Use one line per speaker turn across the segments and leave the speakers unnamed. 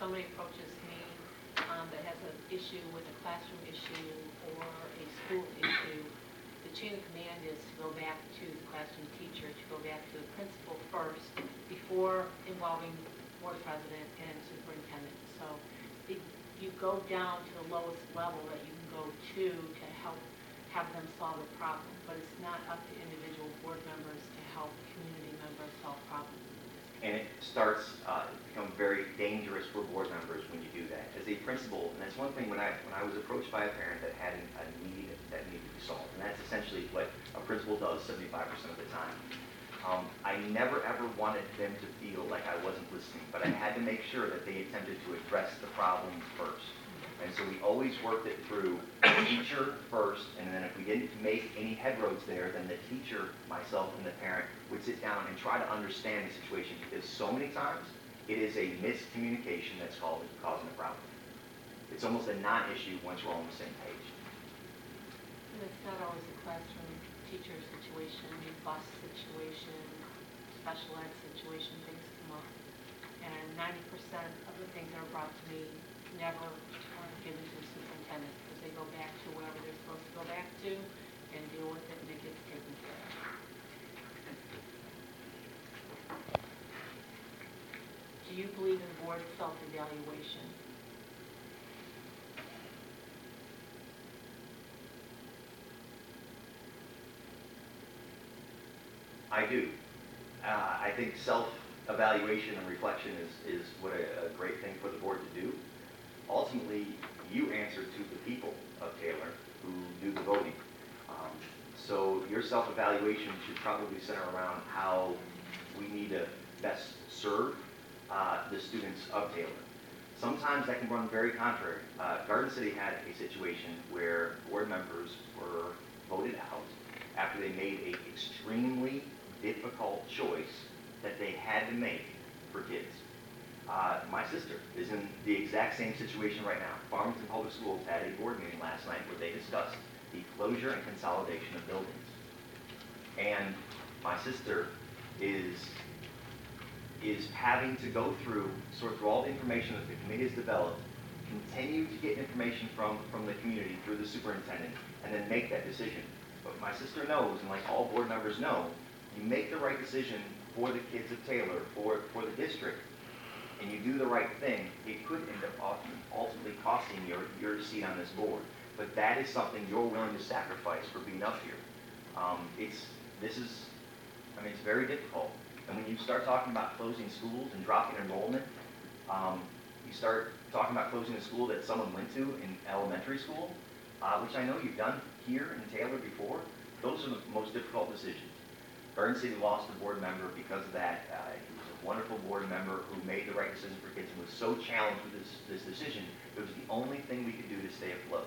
somebody approaches me that has an issue with a classroom issue or a school issue, the chain of command is to go back to the classroom teacher, to go back to the principal first before involving board president and superintendent. So you go down to the lowest level that you can go to help have them solve a problem, but it's not up to individual board members to help community members solve problems.
And it starts to become very dangerous for board members when you do that. As a principal, and that's one thing when I was approached by a parent that had a need that needed to be solved, and that's essentially what a principal does 75% of the time. I never ever wanted them to feel like I wasn't listening, but I had to make sure that they attempted to address the problems first. And so we always worked it through the teacher first, and then if we didn't make any headroads there, then the teacher, myself, and the parent would sit down and try to understand the situation, because so many times it is a miscommunication that's causing a problem. It's almost a non-issue once we're all on the same page.
And it's not always a classroom teacher situation, a bus situation, special ed situation, things come up. And 90% of the things that are brought to me never are given to the superintendent, because they go back to wherever they're supposed to go back to and deal with it, and it gets taken care of. Do you believe in board self-evaluation?
I do. I think self-evaluation and reflection is what a great thing for the board to do. Ultimately, you answer to the people of Taylor who do the voting. So your self-evaluation should probably center around how we need to best serve the students of Taylor. Sometimes that can run very contrary. Garden City had a situation where board members were voted out after they made an extremely difficult choice that they had to make for kids. My sister is in the exact same situation right now. Farmington Public Schools had a board meeting last night where they discussed the closure and consolidation of buildings. And my sister is having to go through, sort through all the information that the committee has developed, continue to get information from the community through the superintendent, and then make that decision. But my sister knows, and like all board members know, you make the right decision for the kids of Taylor, for the district, and you do the right thing, it could end up ultimately costing your seat on this board. But that is something you're willing to sacrifice for being up here. It's very difficult. And when you start talking about closing schools and dropping enrollment, you start talking about closing a school that someone went to in elementary school, which I know you've done here in Taylor before. Those are the most difficult decisions. Garden City lost a board member because of that. He was a wonderful board member who made the right decision for kids and was so challenged with this decision, it was the only thing we could do to stay afloat.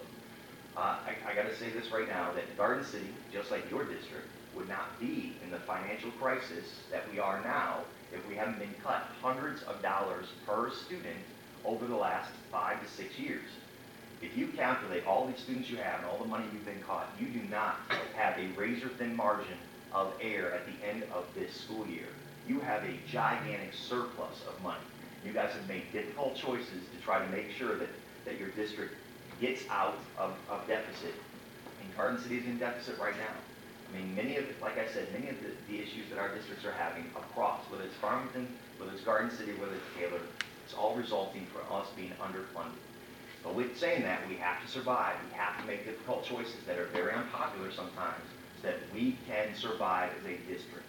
I got to say this right now, that Garden City, just like your district, would not be in the financial crisis that we are now if we haven't been cut hundreds of dollars per student over the last 5 to 6 years. If you calculate all the students you have and all the money you've been caught, you do not have a razor-thin margin of error at the end of this school year. You have a gigantic surplus of money. You guys have made difficult choices to try to make sure that your district gets out of deficit. And Garden City is in deficit right now. I mean, many of the issues that our districts are having across, whether it's Farmington, whether it's Garden City, whether it's Taylor, it's all resulting from us being underfunded. But with saying that, we have to survive. We have to make difficult choices that are very unpopular sometimes so that we can survive as a district.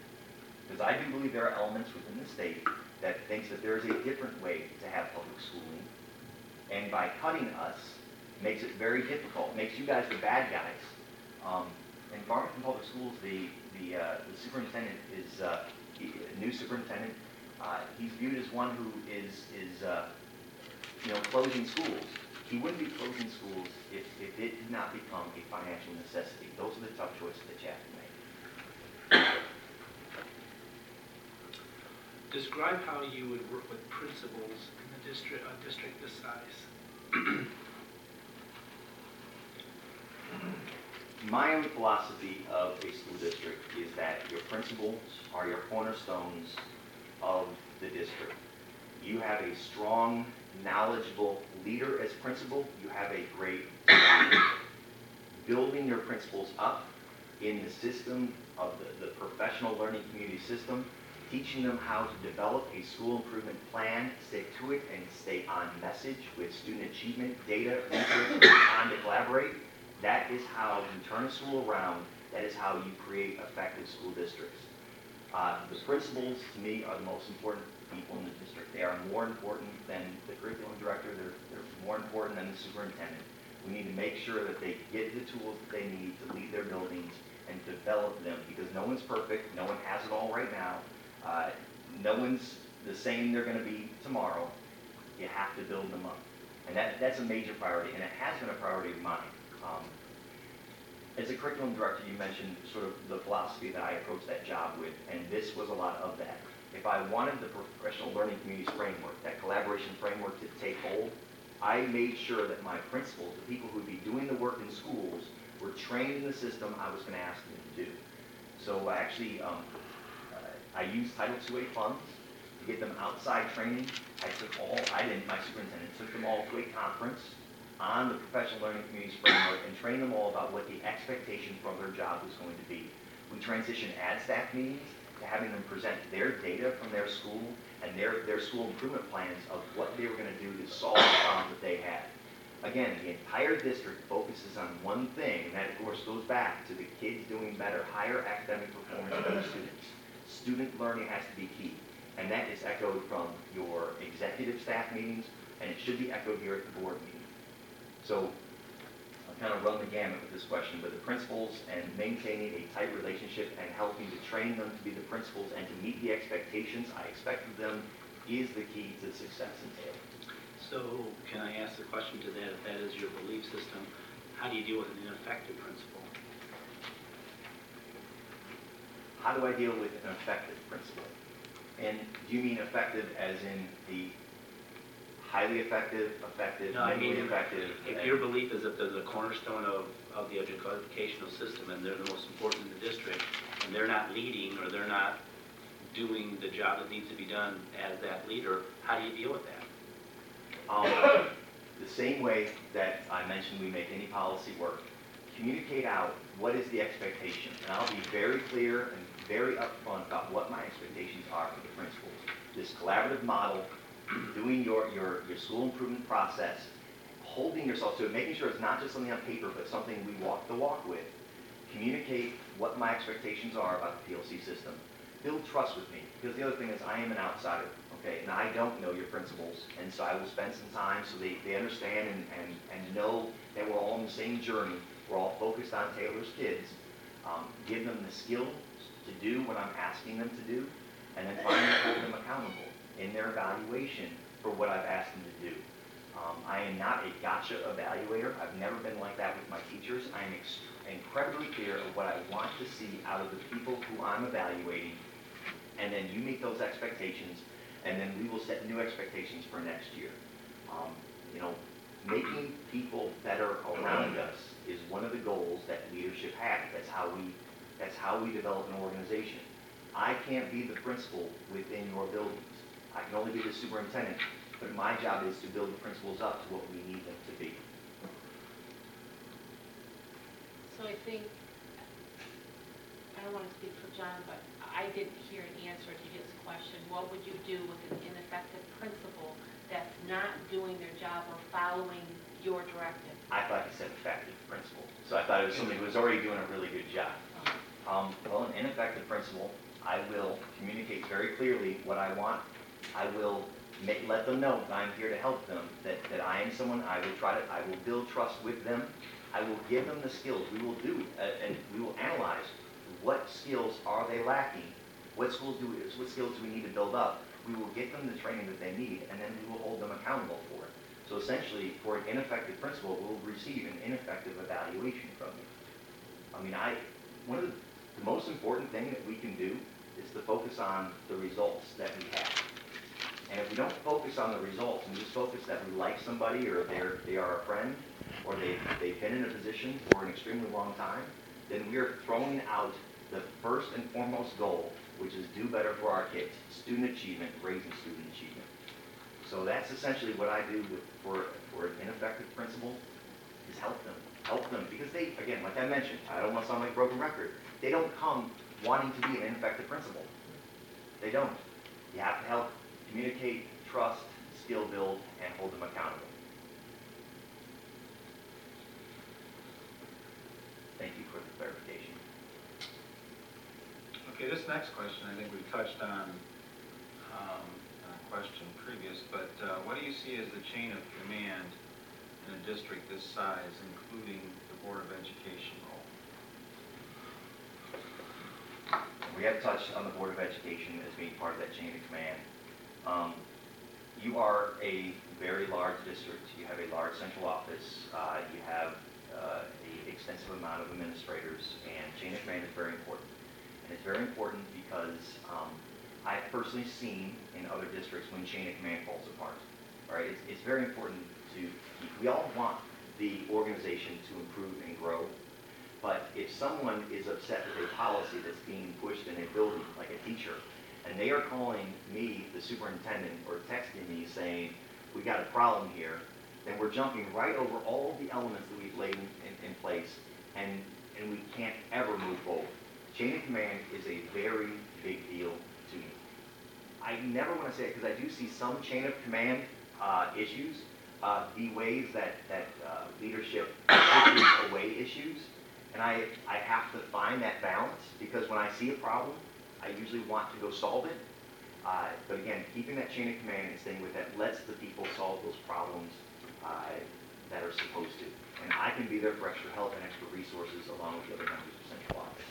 Because I do believe there are elements within the state that thinks that there is a different way to have public schooling. And by cutting us, makes it very difficult, makes you guys the bad guys. In Farmington Public Schools, the superintendent is a new superintendent. He's viewed as one who is closing schools. He wouldn't be closing schools if it did not become a financial necessity. Those are the tough choices that you have to make.
Describe how you would work with principals in a district this size.
My own philosophy of a school district is that your principals are your cornerstones of the district. You have a strong, knowledgeable leader as principal. You have a great building your principals up in the system of the professional learning community system, teaching them how to develop a school improvement plan, stick to it, and stay on message with student achievement, data, research, and time to collaborate. That is how you turn a school around. That is how you create effective school districts. The principals, to me, are the most important people in the district. They are more important than the curriculum director. They're more important than the superintendent. We need to make sure that they get the tools that they need to lead their buildings and develop them, because no one's perfect. No one has it all right now. No one's the same they're going to be tomorrow. You have to build them up. And that's a major priority, and it has been a priority of mine. As a curriculum director, you mentioned sort of the philosophy that I approached that job with, and this was a lot of that. If I wanted the professional learning communities framework, that collaboration framework to take hold, I made sure that my principals, the people who would be doing the work in schools, were trained in the system I was going to ask them to do. So I used Title II funds to get them outside training. My superintendent took them all to a conference on the professional learning communities framework and trained them all about what the expectation from their job was going to be. We transitioned ad staff meetings to having them present their data from their school and their school improvement plans of what they were going to do to solve the problems that they had. Again, the entire district focuses on one thing, and that of course goes back to the kids doing better, higher academic performance of the students. Student learning has to be key, and that is echoed from your executive staff meetings, and it should be echoed here at the board meeting. So I'll kind of run the gamut with this question, but the principals and maintaining a tight relationship and helping to train them to be the principals and to meet the expectations I expect of them is the key to success in Taylor.
So can I ask the question to that, if that is your belief system, how do you deal with an ineffective principal?
How do I deal with an effective principal? And do you mean effective as in the highly effective,
No, I mean,
effective?
if your belief is that they're the cornerstone of the educational system and they're the most important in the district, and they're not leading or they're not doing the job that needs to be done as that leader, how do you deal with that?
The same way that I mentioned we make any policy work, communicate out what is the expectation. And I'll be very clear and very upfront about what my expectations are for the principals. This collaborative model, doing your school improvement process, holding yourself to it, making sure it's not just something on paper, but something we walk the walk with. Communicate what my expectations are about the PLC system. Build trust with me, because the other thing is I am an outsider, okay, and I don't know your principals, and so I will spend some time so they understand and know that we're all on the same journey. We're all focused on Taylor's kids. Give them the skills to do what I'm asking them to do, and then finally hold them accountable in their evaluation for what I've asked them to do. I am not a gotcha evaluator. I've never been like that with my teachers. I am incredibly clear of what I want to see out of the people who I'm evaluating, and then you meet those expectations, and then we will set new expectations for next year. Making people better around us is one of the goals that leadership has. That's how we develop an organization. I can't be the principal within your buildings. I can only be the superintendent, but my job is to build the principals up to what we need them to be.
So I think, I don't want to speak for John, but I didn't hear an answer to his question. What would you do with an ineffective principal that's not doing their job or following your directive?
I thought you said effective principal, so I thought it was somebody who was already doing a really good job. Well, an ineffective principal, I will communicate very clearly what I want. I will let them know that I'm here to help them, that I am someone, I will build trust with them. I will give them the skills. We will do, and we will analyze what skills are they lacking, what skills do we need to build up. We will get them the training that they need, and then we will hold them accountable for it. So essentially, for an ineffective principal, we'll receive an ineffective evaluation from you. I mean, one of the most important thing that we can do is to focus on the results that we have. And if we don't focus on the results and just focus that we like somebody or they are a friend or they've been in a position for an extremely long time, then we are throwing out the first and foremost goal, which is do better for our kids, student achievement, raising student achievement. So that's essentially what I do for an ineffective principal, is help them, because they, again, like I mentioned, I don't want to sound like a broken record, they don't come wanting to be an ineffective principal. They don't. You have to help communicate, trust, skill build, and hold them accountable. Thank you for the clarification.
Okay, this next question, I think we touched on a question previous, but what do you see as the chain of command in a district this size, including the Board of Education role?
We have touched on the Board of Education as being part of that chain of command. You are a very large district. You have a large central office. You have an extensive amount of administrators, and chain of command is very important. And it's very important because I've personally seen in other districts when chain of command falls apart. All right, it's very important to keep. We all want the organization to improve and grow, but if someone is upset with a policy that's being pushed in a building, like a teacher, and they are calling me, the superintendent, or texting me saying, we got a problem here, then we're jumping right over all of the elements that we've laid in place, and we can't ever move forward. Chain of command is a very big deal to me. I never want to say it because I do see some chain of command issues be ways that leadership pushes away issues, and I have to find that balance, because when I see a problem, I usually want to go solve it. But again, keeping that chain of command and staying with that lets the people solve those problems that are supposed to. And I can be there for extra help and extra resources along with the other members of central office.